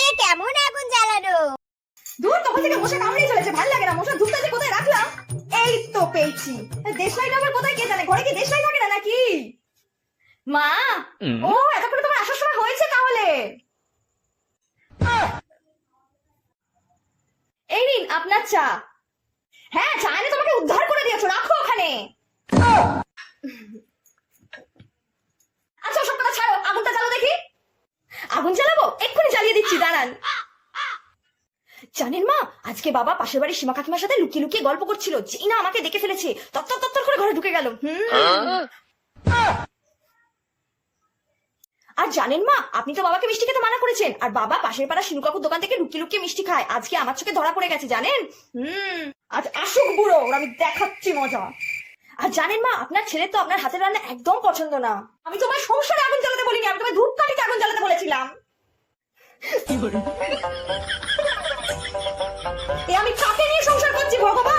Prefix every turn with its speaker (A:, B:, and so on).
A: এ কেমন আগুন জ্বালানো?
B: দূর তখন থেকে মশা কামড়েই চলেছে, ভালো লাগে না। মশার ধূপটা যে কোথায় রাখলাম, এই তো পেয়েছি। দেশলাই আবার কোথায় কে জানে, ঘরে কি দেশলাই থাকে না নাকি? মা, ও এতক্ষণ তোমার আসার সময় হয়েছে তাহলে। এই নিন আপনার চা। হ্যাঁ, চা এনে তোমাকে উদ্ধার করে দিয়েছো, রাখো ওখানে। আচ্ছা সব কথা ছাড়ো, আগুনটা জ্বালো দেখি। আগুন জ্বালাবো? এক্ষুনি জ্বালিয়ে দিচ্ছি, দাঁড়ান। জানেন মা, আজকে বাবা পাশের বাড়ির সীমা কাকিমার সাথে লুকিয়ে লুকিয়ে গল্প করছিল, যেই না আমাকে দেখে ফেলেছে তত্তর তত্তর করে ঘরে ঢুকে গেল। আর জানেন মা, আপনি তো বাবাকে মিষ্টি খেতে মানা করেছেন, আর বাবা পাশের পাড়া শিনু কাকুর দোকান থেকে লুকিয়ে লুকিয়ে মিষ্টি খায়। আজকে আমার চোখে ধরা পড়ে গেছে জানেন। আজ আসুক বুড়ো, ওর আমি দেখাচ্ছি মজা। আর জানেন মা, আপনার ছেলে তো আপনার হাতের রান্না একদম পছন্দ না। আমি তোমার সংসারে আগুন জ্বালাতে বলিনি, আমি তোমার ধূপকাঠিতে আগুন জ্বালাতে বলেছিলাম। এ আমি কাকে নিয়ে সংসার করছি ভগবান।